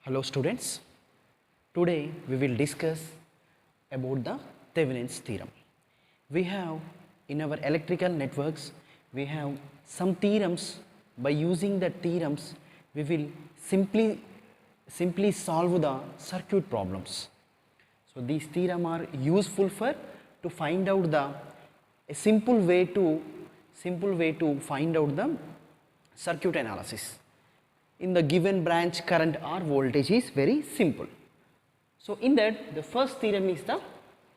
Hello students, today we will discuss about the Thevenin's theorem. We have in our electrical networks, we have some theorems. By using the theorems, we will simply solve the circuit problems. So these theorems are useful for to find out the a simple way to find out the circuit analysis. In the given branch current or voltage is very simple. So in that the first theorem is the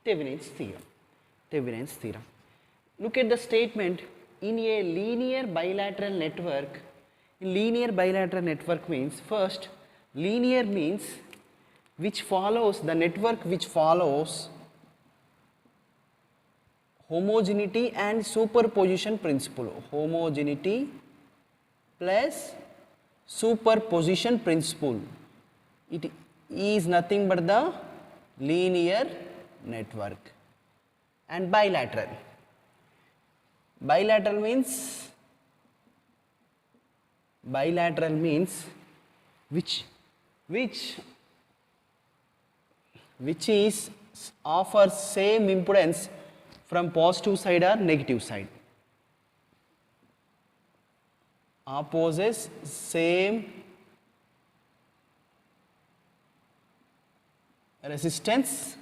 Thevenin's theorem. Thevenin's theorem. Look at the statement in a linear bilateral network. In linear bilateral network means first linear means which follows the network which follows homogeneity and superposition principle. Homogeneity plus superposition principle. It is nothing but the linear network. And bilateral. Bilateral means which is offers same impedance from positive side or negative side. Opposes same resistance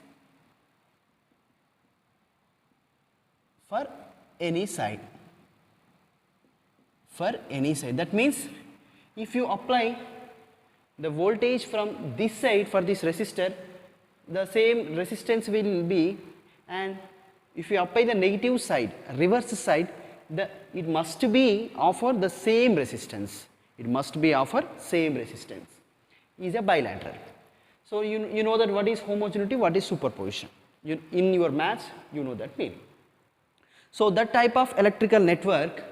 for any side. That means if you apply the voltage from this side for this resistor, the same resistance will be, and if you apply the negative side, reverse side, it must be offer the same resistance. It must be offer same resistance. Is a bilateral. So you know that what is homogeneity, what is superposition. In your maths, you know that meaning. So that type of electrical network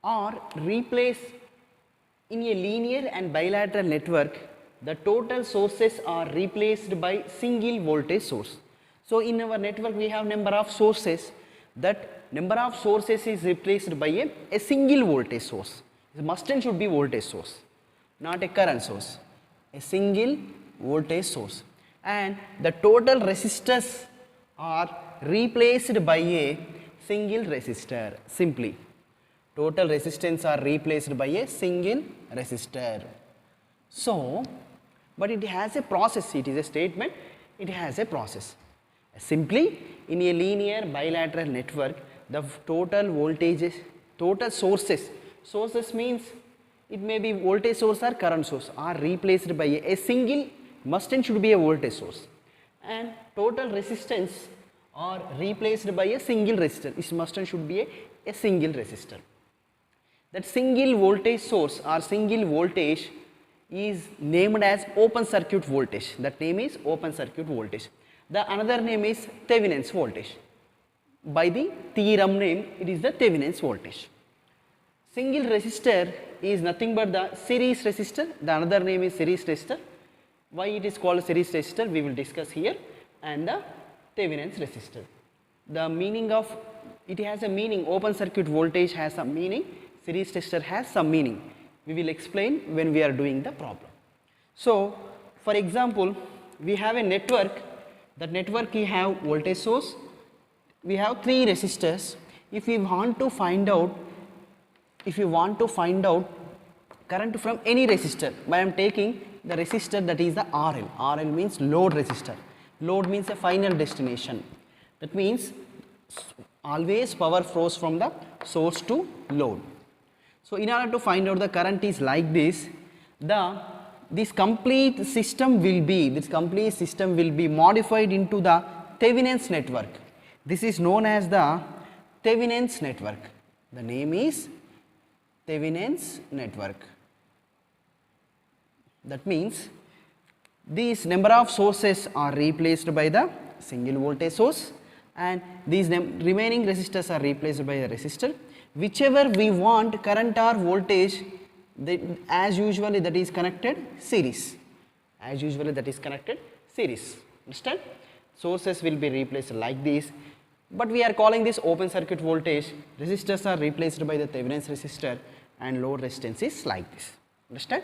are replaced in a linear and bilateral network. The total sources are replaced by single voltage source. So in our network we have number of sources. That number of sources is replaced by a single voltage source. It must and should be voltage source, not a current source. A single voltage source. And the total resistors are replaced by a single resistor. Simply, total resistance are replaced by a single resistor. So, but it has a process. It is a statement. It has a process. Simply, in a linear bilateral network, the total voltages, total sources means it may be voltage source or current source, are replaced by a single, must and should be a voltage source, and total resistance are replaced by a single resistor. It must and should be a single resistor. That single voltage source or single voltage is named as open circuit voltage. That name is open circuit voltage. The another name is Thevenin's voltage. By the theorem name, it is the Thevenin's voltage. Single resistor is nothing but the series resistor. The another name is series resistor. Why it is called series resistor, we will discuss here. And the Thevenin's resistor. The meaning of it has a meaning. Open circuit voltage has some meaning. Series resistor has some meaning. We will explain when we are doing the problem. So, for example, we have a network. That network we have voltage source, we have three resistors. If you want to find out current from any resistor, I am taking the resistor that is the RL. RL means load resistor. Load means a final destination. That means always power flows from the source to load. So in order to find out the current is like this, this complete system will be modified into the Thevenin's network. This is known as the Thevenin's network. The name is Thevenin's network. That means these number of sources are replaced by the single voltage source, and these remaining resistors are replaced by a resistor. Whichever we want current or voltage, as usually that is connected series. Understand? Sources will be replaced like this. But we are calling this open circuit voltage. Resistors are replaced by the Thevenin's resistor and load resistance is like this. Understand?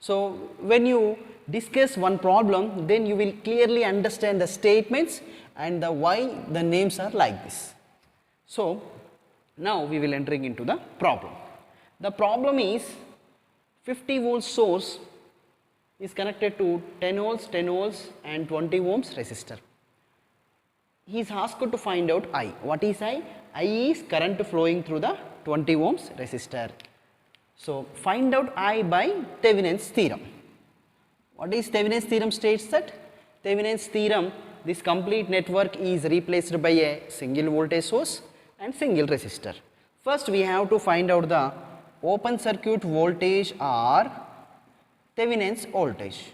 So when you discuss one problem, then you will clearly understand the statements and the why the names are like this. So now we will entering into the problem. The problem is 50 volt source is connected to 10 volts and 20 ohms resistor. He is asked to find out I. What is I? I is current flowing through the 20 ohms resistor. So find out I by Thevenin's theorem. What is Thevenin's theorem states that? Thevenin's theorem, this complete network is replaced by a single voltage source and single resistor. First we have to find out the open circuit voltage or Thevenin's voltage.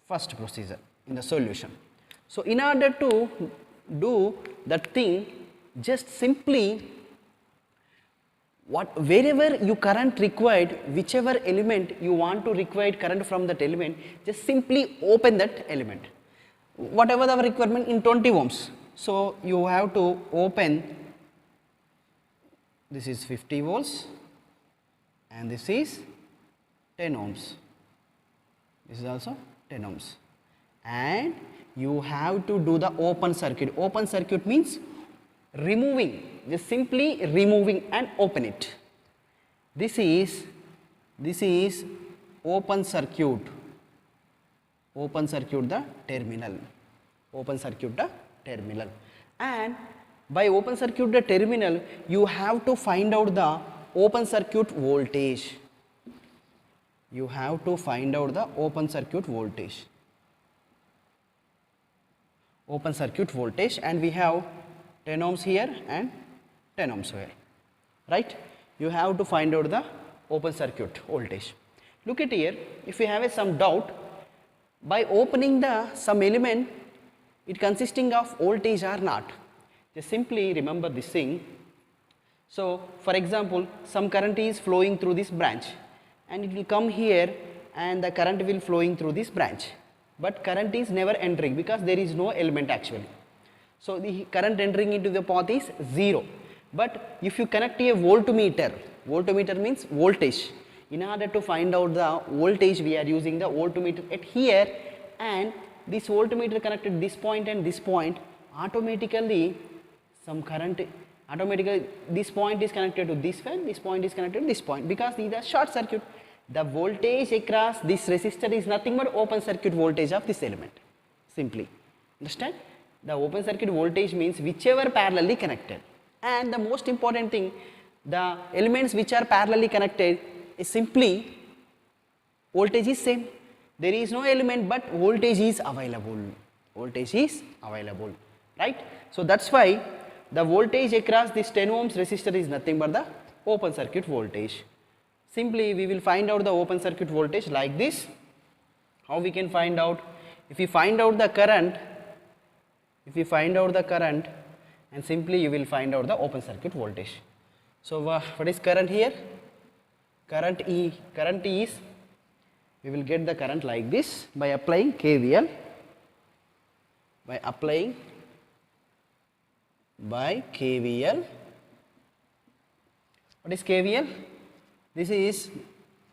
First procedure in the solution. So in order to do that thing, just simply wherever you current required, whichever element you want to require current from that element, just simply open that element. Whatever the requirement in 20 ohms. So you have to open, this is 50 volts and this is 10 ohms. This is also 10 ohms. And you have to do the open circuit. Open circuit means removing, just simply removing and open it. This is open circuit the terminal, open circuit the terminal. And by open circuit the terminal, you have to find out the open circuit voltage. You have to find out the open circuit voltage. Open circuit voltage, and we have 10 ohms here and 10 ohms here, right? You have to find out the open circuit voltage. Look at here, if you have some doubt, by opening the some element, it consisting of voltage or not, just simply remember this thing. So for example, some current is flowing through this branch and it will come here and the current will flowing through this branch, but current is never entering because there is no element actually. So the current entering into the path is 0. But if you connect a voltmeter, voltmeter means voltage. In order to find out the voltage, we are using the voltmeter at here, and this voltmeter connected this point and this point, automatically some current, automatically this point is connected to this one, this point is connected to this point, because these are short circuit. The voltage across this resistor is nothing but open circuit voltage of this element, simply. Understand? The open circuit voltage means whichever parallelly connected. And the most important thing, the elements which are parallelly connected is simply voltage is same. There is no element but voltage is available. Voltage is available, right? So that's why the voltage across this 10 ohms resistor is nothing but the open circuit voltage. Simply we will find out the open circuit voltage like this. How we can find out? If we find out the current, and simply you will find out the open circuit voltage. So what is current here? Current is, we will get the current like this by applying KVL. What is KVL? This is,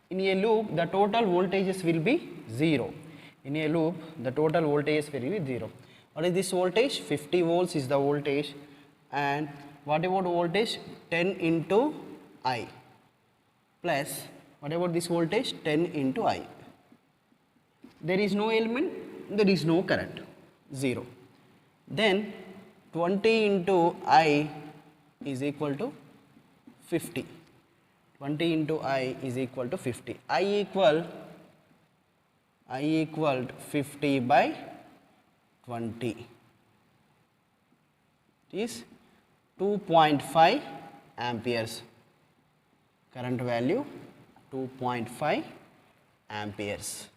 in a loop the total voltages will be 0. In a loop the total voltages will be 0. What is this voltage? 50 volts is the voltage. And what about voltage? 10 into I plus, what about this voltage? 10 into I. There is no element, there is no current, 0. Then 20 into I is equal to 50. 20 into I is equal to 50. I equal 50 by 20 is 2.5 amperes. Current value 2.5 amperes.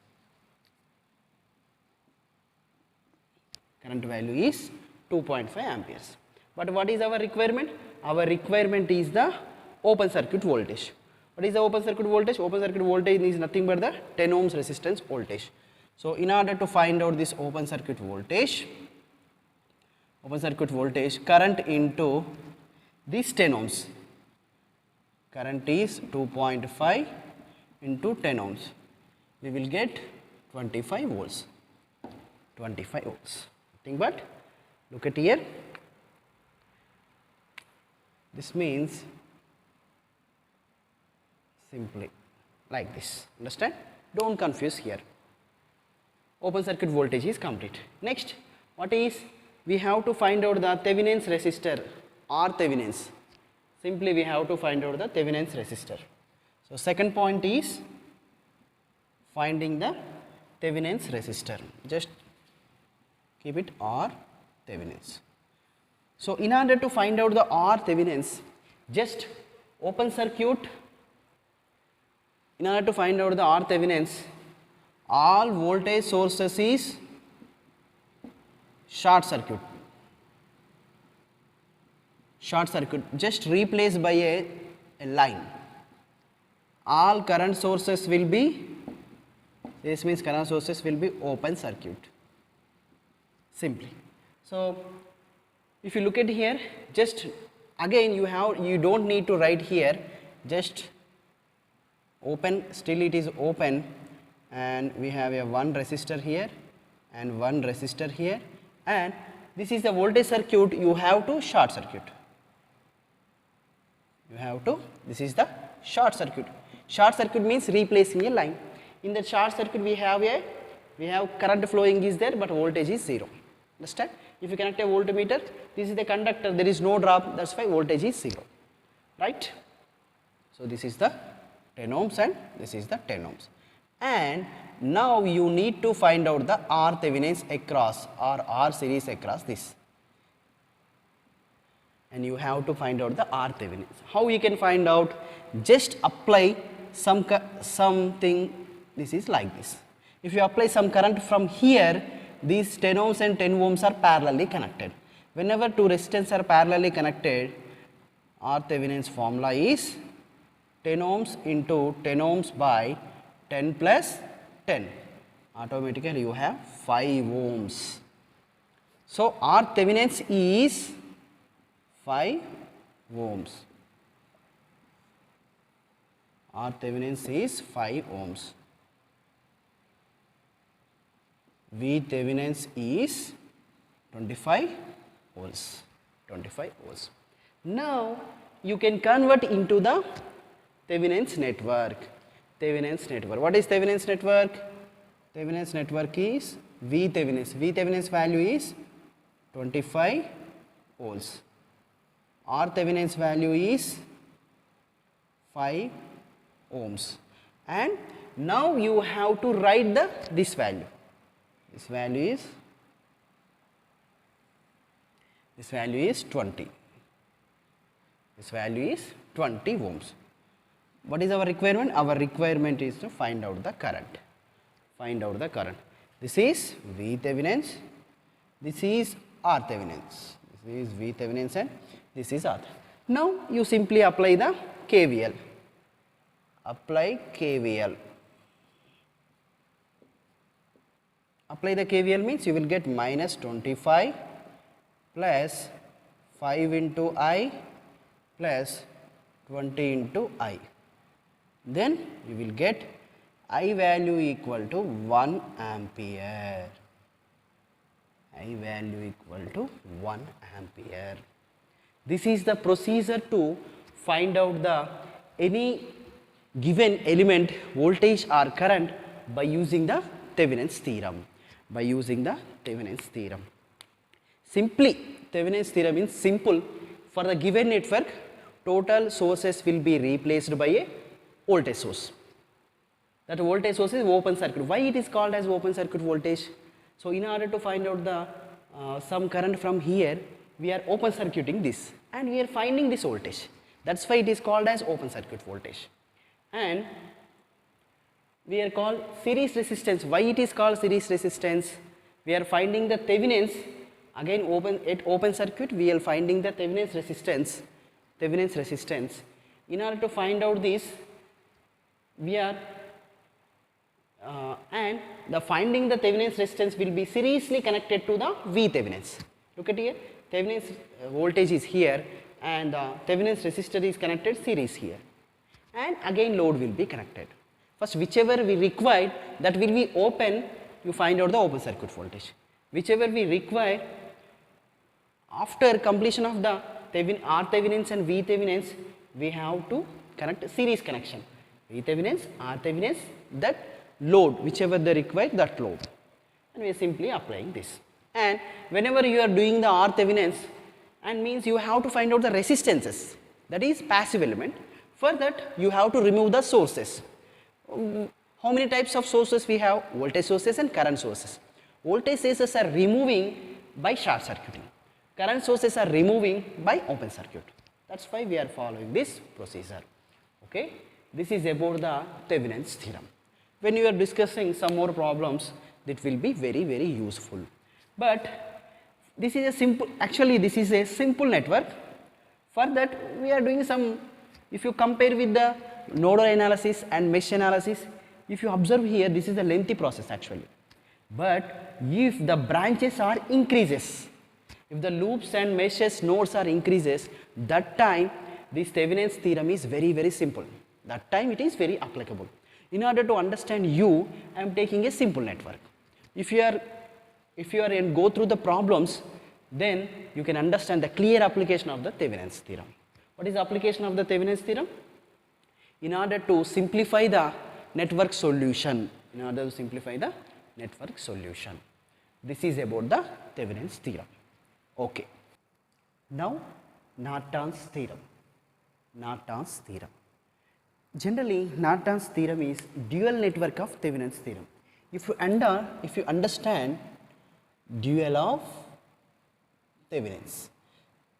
Current value is 2.5 amperes. But what is our requirement? Our requirement is the open circuit voltage. What is the open circuit voltage? Open circuit voltage is nothing but the 10 ohms resistance voltage. So in order to find out this open circuit voltage, current into this 10 ohms, current is 2.5 into 10 ohms, we will get 25 volts. 25 volts. Nothing but, look at here. This means simply like this. Understand? Don't confuse here. Open circuit voltage is complete. Next, what is? We have to find out the Thevenin's resistor or Thevenin's. Simply we have to find out the Thevenin's resistor. So second point is finding the Thevenin's resistor. Just keep it R Thevenin's. So in order to find out the R Thevenin's, just open circuit. In order to find out the R Thevenin's, all voltage sources is short circuit. Short circuit, just replaced by a line. All current sources will be, this means current sources will be open circuit. Simply. So if you look at here, just again you don't need to write here, just open, still it is open, and we have a one resistor here and one resistor here, and this is the voltage circuit. You have to short circuit. You have to, this is the short circuit. Short circuit means replacing a line. In the short circuit we have current flowing is there, but voltage is 0. Understand? If you connect a voltmeter, this is the conductor, there is no drop, that's why voltage is 0. Right? So this is the 10 ohms and this is the 10 ohms. And now you need to find out the R Thevenin's across or R series across this. And you have to find out the R Thevenin's. How you can find out? Just apply something, this is like this. If you apply some current from here, these 10 ohms and 10 ohms are parallelly connected. Whenever two resistors are parallelly connected, R Thevenin's formula is 10 ohms into 10 ohms by 10 plus 10. Automatically you have 5 ohms. So R Thevenin's is 5 ohms. R Thevenin's is 5 ohms. V Thevenin's is 25 volts. 25 volts. Now you can convert into the Thevenin's network. Thevenin's network. What is Thevenin's network? Thevenin's network is V Thevenin's. V Thevenin's value is 25 volts. R Thevenin's value is 5 ohms. And now you have to write this value. This value is 20. This value is 20 ohms. What is our requirement? Our requirement is to find out the current. Find out the current. This is V Thevenin's. This is R Thevenin's. This is V Thevenin's and this is R. Now you simply apply the KVL. Apply KVL. Apply the KVL means you will get minus 25 plus 5 into I plus 20 into I. Then you will get I value equal to 1 ampere. I value equal to 1 ampere. This is the procedure to find out the any given element voltage or current by using the Thevenin's theorem. By using the Thevenin's theorem. Simply, Thevenin's theorem is simple. For the given network, total sources will be replaced by a voltage source. That voltage source is open circuit. Why it is called as open circuit voltage? So in order to find out the some current from here, we are open circuiting this and we are finding this voltage. That's why it is called as open circuit voltage. And we are called series resistance. Why it is called series resistance? We are finding the Thevenin's. Again open circuit we are finding the Thevenin's resistance. Thevenin's resistance. In order to find out this, we are and the finding the Thevenin's resistance will be seriously connected to the V Thevenin's. Look at here, Thevenin's voltage is here and the Thevenin's resistor is connected series here, and again load will be connected. First, whichever we required, that will be open, you find out the open circuit voltage. Whichever we require, after completion of the R Thevenins and V Thevenins, we have to connect a series connection. V Thevenins, R Thevenins, that load, whichever they require, that load. And we are simply applying this. And whenever you are doing the R Thevenins, and means you have to find out the resistances, that is passive element. For that, you have to remove the sources. How many types of sources we have? Voltage sources and current sources. Voltage sources are removing by short circuiting. Current sources are removing by open circuit. That's why we are following this procedure. Okay, this is about the Thevenin's theorem. When you are discussing some more problems, that will be very, very useful. But this is a simple, actually this is a simple network. For that, we are doing some, if you compare with the nodal analysis and mesh analysis, if you observe here, this is a lengthy process actually. But if the branches are increases, if the loops and meshes nodes are increases, that time this Thevenin's theorem is very, very simple. That time it is very applicable. In order to understand you, I am taking a simple network. If you are and go through the problems, then you can understand the clear application of the Thevenin's theorem. What is the application of the Thevenin's theorem? In order to simplify the network solution. This is about the Thevenin's theorem. Okay. Now, Norton's theorem. Generally, Norton's theorem is dual network of Thevenin's theorem. If you understand dual of Thevenin's,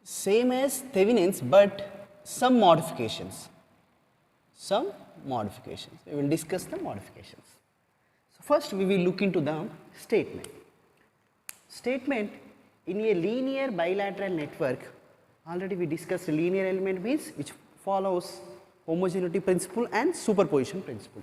same as Thevenin's, but some modifications. We will discuss the modifications. So first, we will look into the statement. In a linear bilateral network, already we discussed linear element means which follows homogeneity principle and superposition principle.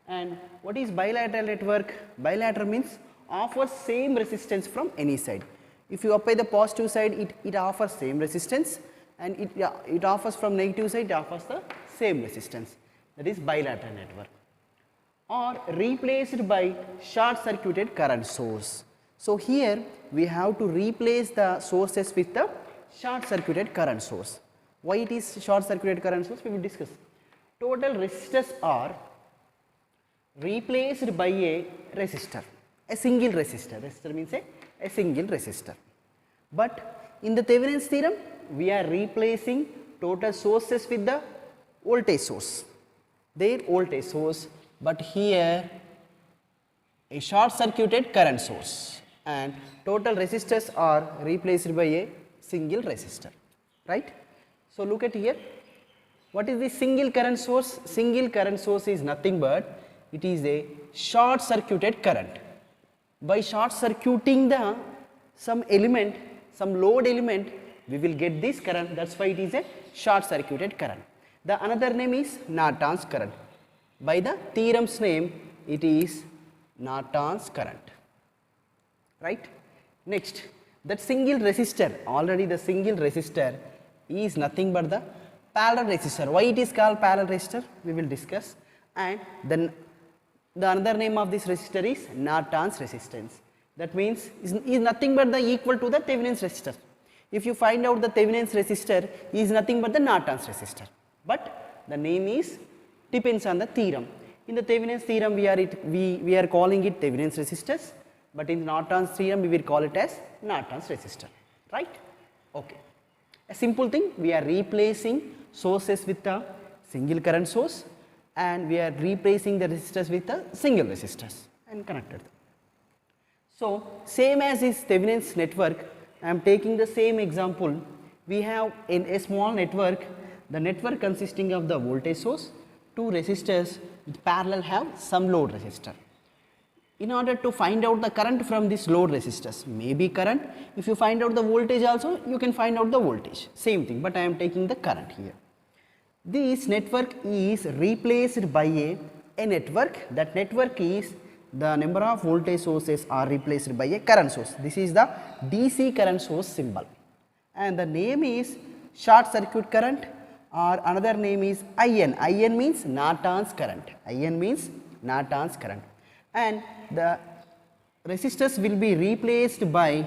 And what is bilateral network? Bilateral means offers same resistance from any side. If you apply the positive side, it offers same resistance, and it offers from negative side, it offers the same resistance. That is bilateral network. Or replaced by short circuited current source. So here we have to replace the sources with the short circuited current source. Why it is short circuited current source? We will discuss. Total resistors are replaced by a resistor, a single resistor. Resistor means a single resistor. But in the Thevenin's theorem, we are replacing total sources with the voltage source, their voltage source, but here a short circuited current source, and total resistors are replaced by a single resistor, right? So look at here, what is the single current source? Single current source is nothing but it is a short circuited current. By short circuiting the some element, some load element, we will get this current. That's why it is a short circuited current. The another name is Norton's current. By the theorem's name, it is Norton's current, right? Next, that single resistor, already the single resistor is nothing but the parallel resistor. Why it is called parallel resistor? We will discuss. And then the another name of this resistor is Norton's resistance. That means is nothing but the equal to the Thevenin's resistor. If you find out the Thevenin's resistor is nothing but the Norton's resistor. But the name is depends on the theorem. In the Thevenin's theorem, we are calling it Thevenin's resistors, but in Norton's theorem, we will call it as Norton's resistor, right? Okay. A simple thing, we are replacing sources with a single current source, and we are replacing the resistors with a single resistors and connected them. So same as is Thevenin's network, I am taking the same example. We have in a small network, the network consisting of the voltage source, two resistors with parallel have some load resistor. In order to find out the current from this load resistors, maybe current, if you find out the voltage also, you can find out the voltage, same thing, but I am taking the current here. This network is replaced by a network. That network is the number of voltage sources are replaced by a current source. This is the DC current source symbol, and the name is short circuit current or another name is IN. IN means Norton's current. IN means Norton's current. And the resistors will be replaced by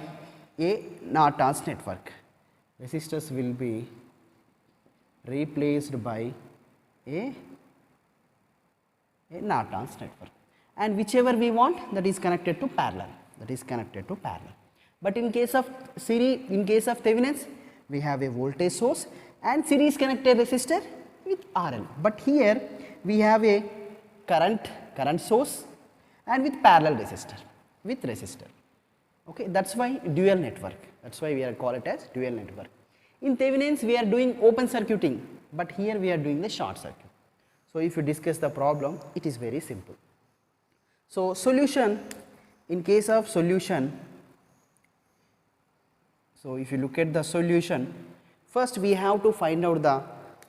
a Norton's network. Resistors will be replaced by a Norton's network, and whichever we want, that is connected to parallel, But in case of series, in case of Thevenin's, we have a voltage source and series connected resistor with RL. But here we have a current source and with parallel resistor, Okay, that's why dual network. That's why we are call it as dual network. In Thevenin's, we are doing open circuiting, but here we are doing the short circuit. So if you discuss the problem, it is very simple. So solution, in case of solution, so if you look at the solution, first we have to find out the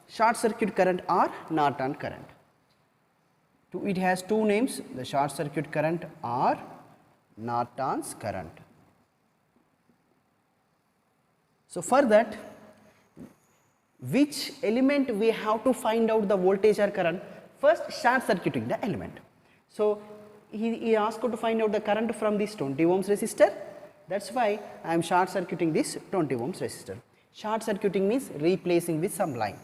short circuit current or Norton current. It has two names, the short circuit current or Norton's current. So for that, which element we have to find out the voltage or current? First, short circuiting the element. So he asked to find out the current from this 20 ohms resistor. That's why I am short circuiting this 20 ohms resistor. Short circuiting means replacing with some line.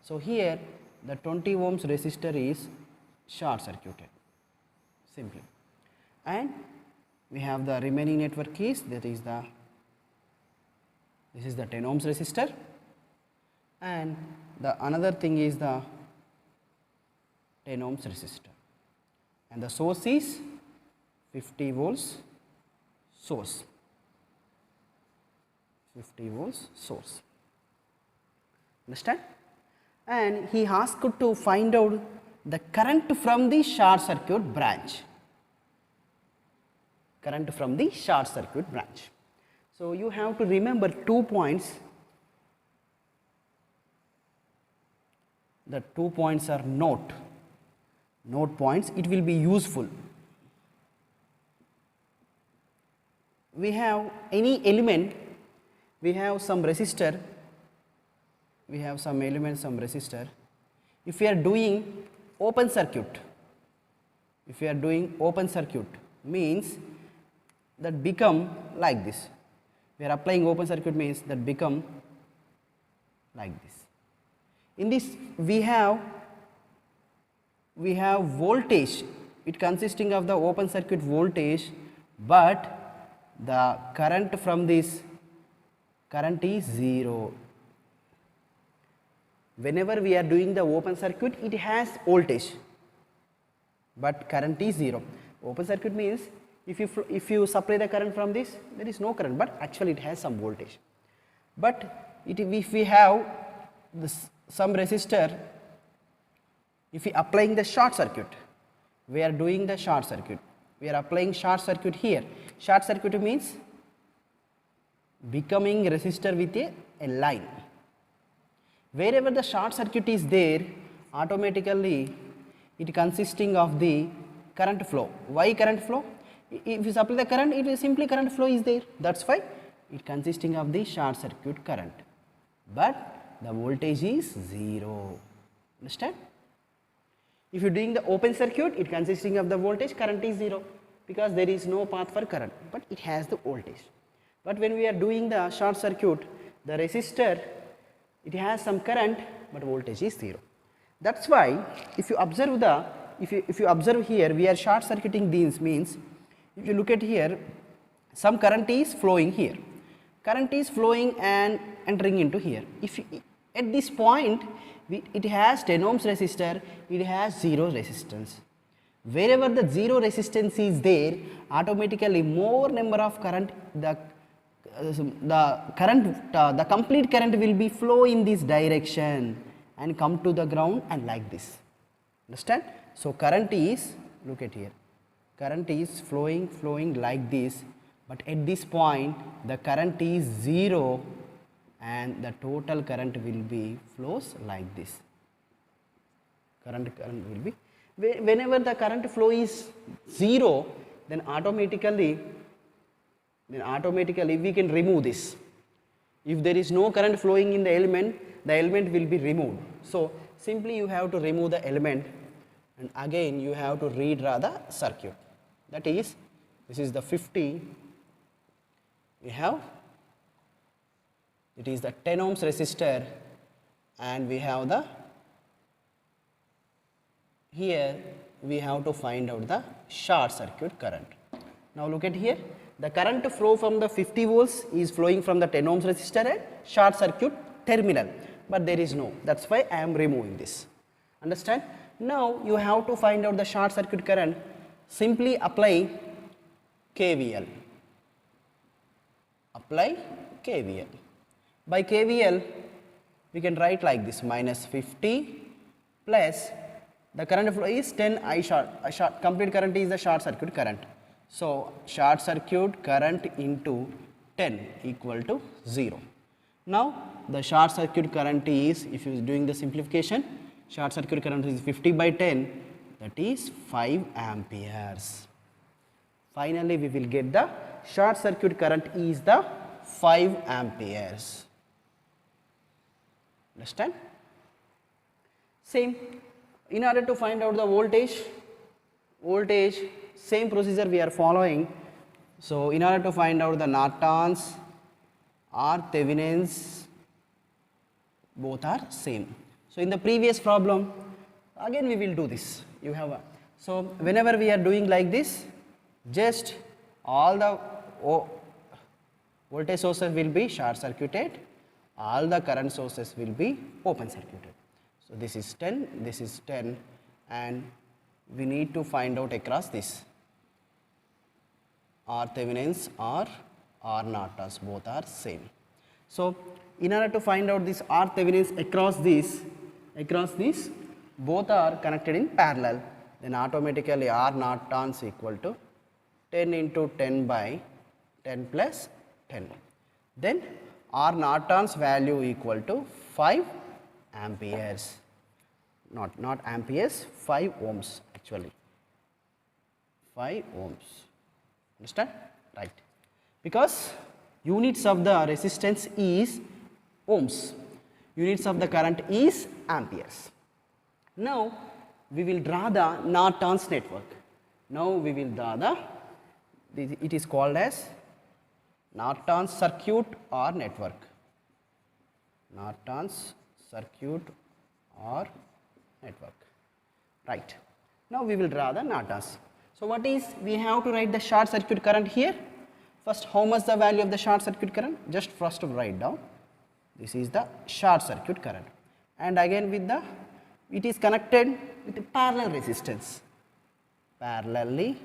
So here the 20 ohms resistor is short circuited simply, and we have the remaining network is this is the 10 ohms resistor, and the another thing is the 10 ohms resistor, and the source is 50 volts source. 50 volts source. Understand? And he asked to find out the current from the short circuit branch. Current from the short circuit branch. So you have to remember 2 points. The 2 points are note points. It will be useful. We have any element, we have some resistor, we have some element, some resistor. If we are doing open circuit, means that become like this. We are applying open circuit means that become like this. In this we have voltage, it consisting of the open circuit voltage, but the current from this current is 0. Whenever we are doing the open circuit, it has voltage, but current is 0. Open circuit means if you supply the current from this, there is no current, but actually it has some voltage. But if we have some resistor, if we applying the short circuit, we are doing the short circuit. We are applying short circuit here. Short circuit means becoming resistor with a line. Wherever the short circuit is there, automatically it consisting of the current flow. Why current flow? If you supply the current, it is simply current flow is there. That's why it consisting of the short circuit current. But the voltage is 0. Understand? If you are doing the open circuit, it consisting of the voltage, current is 0 because there is no path for current, but it has the voltage. But when we are doing the short circuit, the resistor, it has some current, but voltage is 0. That's why if you observe if you observe here, we are short circuiting these means, if you look at here, some current is flowing here. Current is flowing and entering into here. At this point, it has 10 ohms resistor, it has 0 resistance. Wherever the 0 resistance is there, automatically more number of current, the complete current will be flow in this direction and come to the ground and like this. Understand? So current is, look at here, current is flowing like this, but at this point the current is 0 and the total current will be flows like this. Current will be, whenever the current flow is 0, then automatically we can remove this. If there is no current flowing in the element will be removed. So simply you have to remove the element and again you have to redraw the circuit. That is, this is the 50, we have, it is the 10 ohms resistor and we have the, here we have to find out the short circuit current. Now look at here, the current flow from the 50 volts is flowing from the 10 ohms resistor and short circuit terminal, but there is no, that's why I am removing this. Understand? Now you have to find out the short circuit current, simply apply KVL. Apply KVL. By KVL, we can write like this, minus 50 plus the current flow is 10 I short, complete current is the short circuit current. So short circuit current into 10 equal to 0. Now the short circuit current is, if you are doing the simplification, short circuit current is 50 by 10, that is 5 amperes. Finally, we will get the short circuit current is the 5 amperes. Understand? Same, in order to find out the voltage, same procedure we are following. So in order to find out the Nortons or Thevenins, both are same. So in the previous problem, again we will do this. You have a, so whenever we are doing like this, just all the voltage sources will be short circuited, all the current sources will be open circuited. So this is 10 and we need to find out across this R Thevenins or R Nortons, both are same. So in order to find out this R Thevenins across this, both are connected in parallel, then automatically R Nortons equal to 10 into 10 by 10 plus 10. Then R Norton's value equal to 5 amperes, not amperes, 5 ohms actually, 5 ohms. Understand? Right. Because units of the resistance is ohms, units of the current is amperes. Now we will draw the Norton's network. Now we will draw the, it is called as Norton's circuit or network. Norton's circuit or network. Right. Now we will draw the Nortons. So what is, we have to write the short circuit current here. First, how much the value of the short circuit current? Just first to write down. This is the short circuit current. And again with the, it is connected with a parallel resistance. Parallelly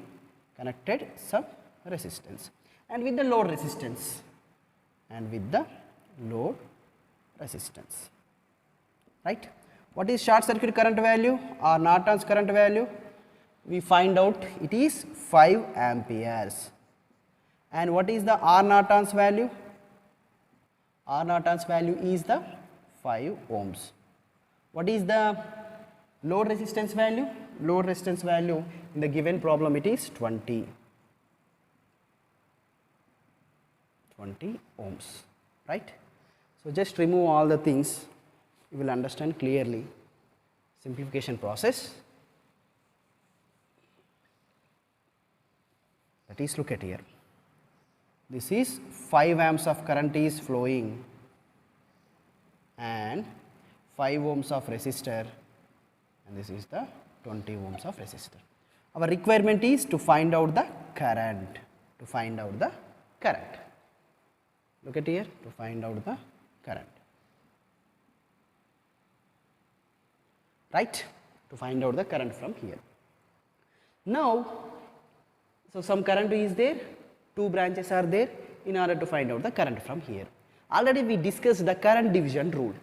connected some resistance. And with the load resistance. And with the load resistance. Right? What is short circuit current value or Norton's current value? We find out it is 5 amperes. And what is the R Norton's value? R Norton's value is the 5 ohms. What is the load resistance value? Load resistance value in the given problem it is 20 ohms, right? So just remove all the things, you will understand clearly simplification process. That is, look at here. This is 5 amps of current is flowing and 5 ohms of resistor, and this is the 20 ohms of resistor. Our requirement is to find out the current, Look at here, to find out the current. Right? To find out the current from here. Now, so some current is there, 2 branches are there, in order to find out the current from here. Already we discussed the current division rule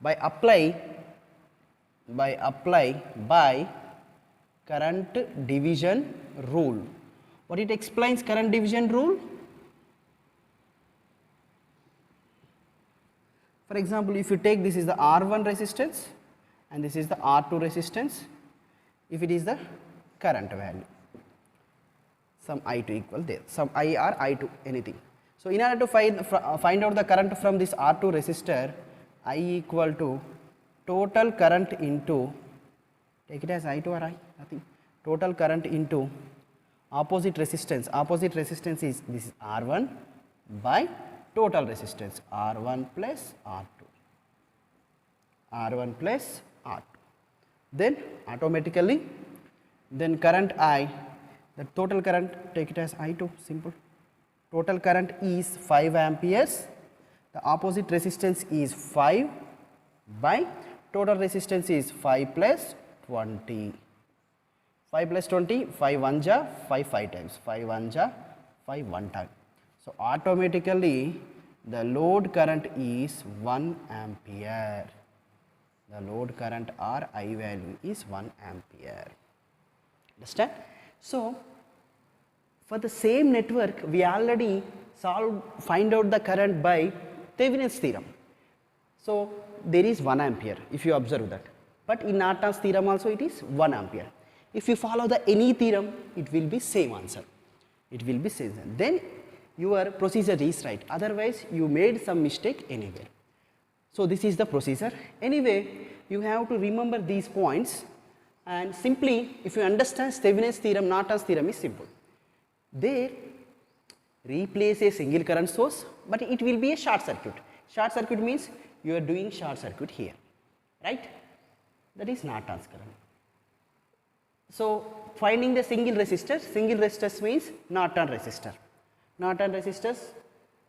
by apply current division rule. What it explains current division rule? For example, if you take this is the R1 resistance and this is the R2 resistance, if it is the current value, some I2 equal there, some I or I2 anything. So in order to find out the current from this R2 resistor, I equal to total current into, take it as I2 or I, nothing, total current into opposite resistance. Opposite resistance is this is R1 by total resistance R1 plus R2. R1 plus R2. Then automatically, then current I, the total current, take it as I2, simple. Total current is 5 amperes. The opposite resistance is 5 by total resistance is 5 plus 20. 5 plus 20, 5 1 ja, 5 5 times, 5 1 ja, 5 1 time. So automatically the load current is 1 ampere. The load current or I value is 1 ampere. Understand? So for the same network, we already find out the current by Thevenin's theorem. So there is 1 ampere if you observe that. But in Norton's theorem also it is 1 ampere. If you follow the any theorem, it will be same answer. It will be same. Then your procedure is right. Otherwise, you made some mistake anywhere. So this is the procedure. Anyway, you have to remember these points, and simply if you understand Thevenin's theorem, Norton's theorem is simple. There, replace a single current source, but it will be a short circuit. Short circuit means you are doing short circuit here, right? That is Norton's current. So finding the single resistor means Norton resistor. Norton resistors,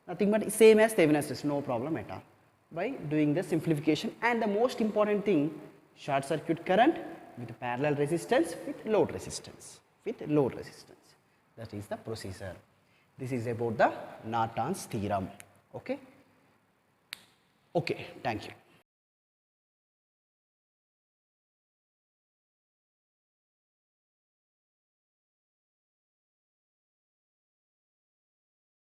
nothing but same as Thevenin's resistor, no problem at all. By doing the simplification, and the most important thing, short circuit current with parallel resistance with load resistance. That is the procedure. This is about the Norton's theorem. Okay. Okay. Thank you.